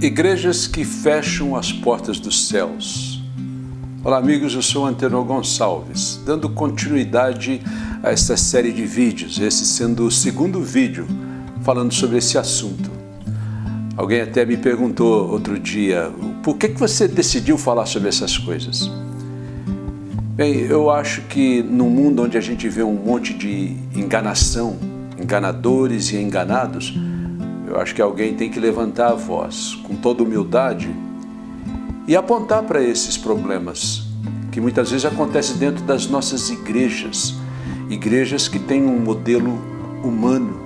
Igrejas que fecham as portas dos céus. Olá amigos, eu sou Antenor Gonçalves, dando continuidade a esta série de vídeos, esse sendo o segundo vídeo falando sobre esse assunto. Alguém até me perguntou outro dia, por que você decidiu falar sobre essas coisas? Bem, eu acho que num mundo onde a gente vê um monte de enganação, enganadores e enganados, eu acho que alguém tem que levantar a voz com toda humildade e apontar para esses problemas que muitas vezes acontecem dentro das nossas igrejas que têm um modelo humano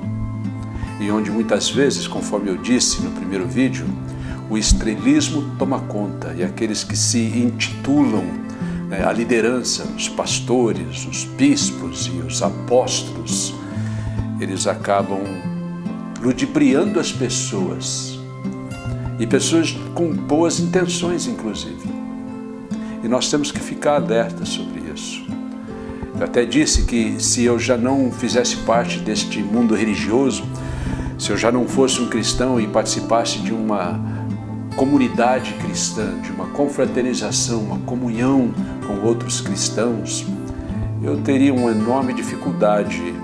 e onde muitas vezes, conforme eu disse no primeiro vídeo, o estrelismo toma conta e aqueles que se intitulam a liderança, os pastores, os bispos e os apóstolos, eles acabam ludibriando as pessoas, e pessoas com boas intenções, inclusive. E nós temos que ficar alertas sobre isso. Eu até disse que se eu já não fizesse parte deste mundo religioso, se eu já não fosse um cristão e participasse de uma comunidade cristã, de uma confraternização, uma comunhão com outros cristãos, eu teria uma enorme dificuldade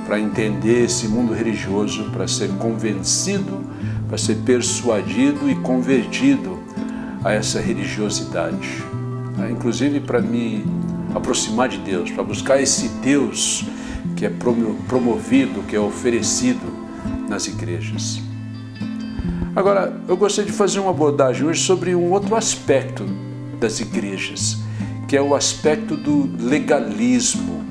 para entender esse mundo religioso, para ser convencido, para ser persuadido e convertido a essa religiosidade. Inclusive para me aproximar de Deus, para buscar esse Deus que é promovido, que é oferecido nas igrejas. Agora, eu gostaria de fazer uma abordagem hoje sobre um outro aspecto das igrejas, que é o aspecto do legalismo.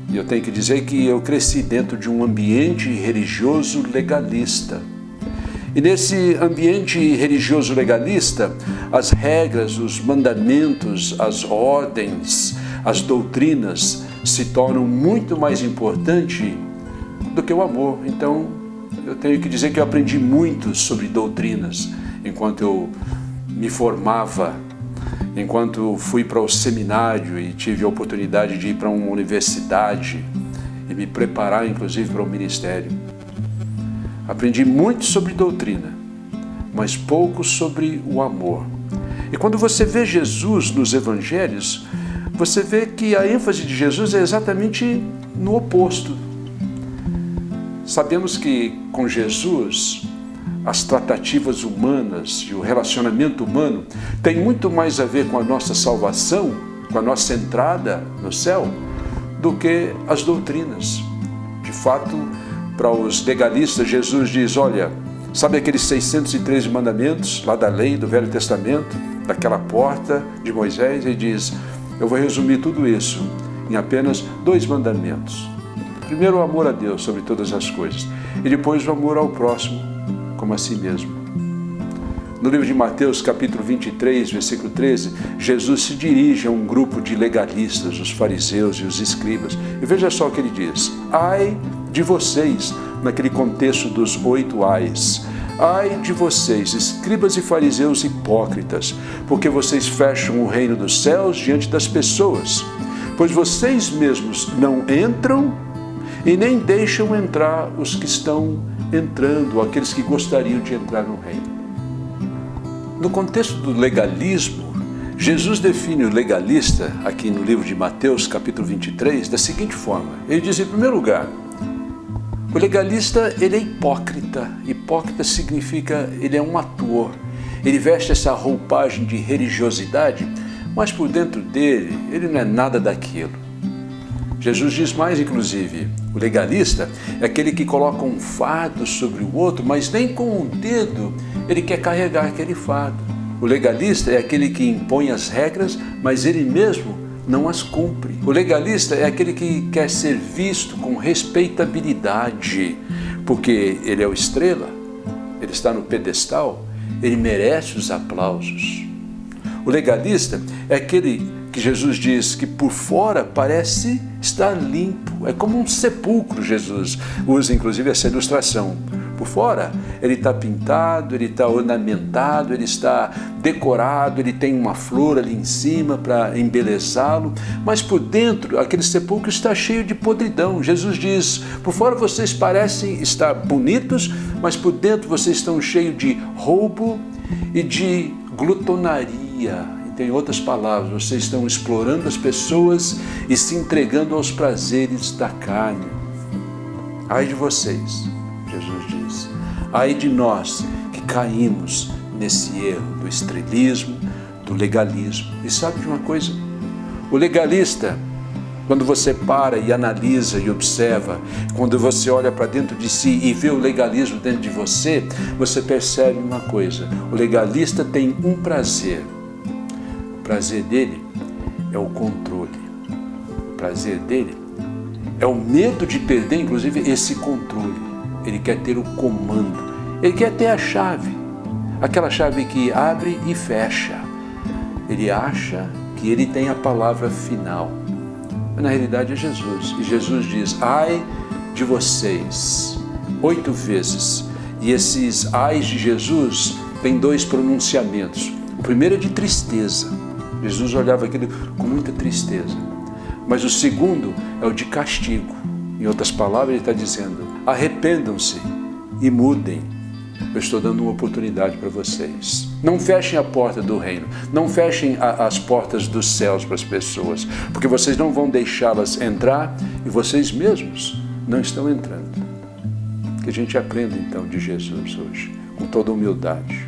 E eu tenho que dizer que eu cresci dentro de um ambiente religioso legalista. E nesse ambiente religioso legalista, as regras, os mandamentos, as ordens, as doutrinas se tornam muito mais importantes do que o amor. Então, eu tenho que dizer que eu aprendi muito sobre doutrinas enquanto eu me formava, enquanto fui para o seminário e tive a oportunidade de ir para uma universidade e me preparar, inclusive, para o ministério. Aprendi muito sobre doutrina, mas pouco sobre o amor. E quando você vê Jesus nos evangelhos, você vê que a ênfase de Jesus é exatamente no oposto. Sabemos que com Jesus as tratativas humanas e o relacionamento humano tem muito mais a ver com a nossa salvação, com a nossa entrada no céu, do que as doutrinas. De fato, para os legalistas, Jesus diz, olha, sabe aqueles 613 mandamentos lá da lei, do Velho Testamento, daquela porta de Moisés? Ele diz, eu vou resumir tudo isso em apenas 2 mandamentos. Primeiro, o amor a Deus sobre todas as coisas, e depois o amor ao próximo, como a si mesmo. No livro de Mateus, capítulo 23, versículo 13, Jesus se dirige a um grupo de legalistas, os fariseus e os escribas. E veja só o que ele diz. Ai de vocês, naquele contexto dos 8 ais. Ai de vocês, escribas e fariseus hipócritas, porque vocês fecham o reino dos céus diante das pessoas, pois vocês mesmos não entram e nem deixam entrar os que estão entrando, aqueles que gostariam de entrar no reino. No contexto do legalismo, Jesus define o legalista, aqui no livro de Mateus, capítulo 23, da seguinte forma. Ele diz, em primeiro lugar, o legalista, ele é hipócrita. Hipócrita significa, ele é um ator. Ele veste essa roupagem de religiosidade, mas por dentro dele, ele não é nada daquilo. Jesus diz mais, inclusive, o legalista é aquele que coloca um fardo sobre o outro, mas nem com o dedo ele quer carregar aquele fardo. O legalista é aquele que impõe as regras, mas ele mesmo não as cumpre. O legalista é aquele que quer ser visto com respeitabilidade, porque ele é o estrela, ele está no pedestal, ele merece os aplausos. O legalista é aquele que Jesus diz que por fora parece estar limpo, é como um sepulcro. Jesus usa inclusive essa ilustração, Por fora, ele está pintado, ele está ornamentado, ele está decorado, ele tem uma flor ali em cima para embelezá-lo, mas por dentro, aquele sepulcro está cheio de podridão. Jesus diz, por fora vocês parecem estar bonitos, mas por dentro vocês estão cheios de roubo e de glutonaria. Em outras palavras, vocês estão explorando as pessoas e se entregando aos prazeres da carne. Ai de vocês, Jesus diz. Ai de nós que caímos nesse erro do estrelismo, do legalismo. E sabe de uma coisa? O legalista, quando você para e analisa e observa, quando você olha para dentro de si e vê o legalismo dentro de você, você percebe uma coisa. O legalista tem um prazer. O prazer dele é o controle. O prazer dele é o medo de perder, inclusive, esse controle. Ele quer ter o comando. Ele quer ter a chave. Aquela chave que abre e fecha. Ele acha que ele tem a palavra final. Mas na realidade é Jesus. E Jesus diz, ai de vocês, 8 vezes. E esses ais de Jesus têm 2 pronunciamentos. O primeiro é de tristeza. Jesus olhava aquilo com muita tristeza. Mas o segundo é o de castigo. Em outras palavras, ele está dizendo, arrependam-se e mudem. Eu estou dando uma oportunidade para vocês. Não fechem a porta do reino. Não fechem as portas dos céus para as pessoas. Porque vocês não vão deixá-las entrar e vocês mesmos não estão entrando. Que a gente aprenda então de Jesus hoje, com toda humildade.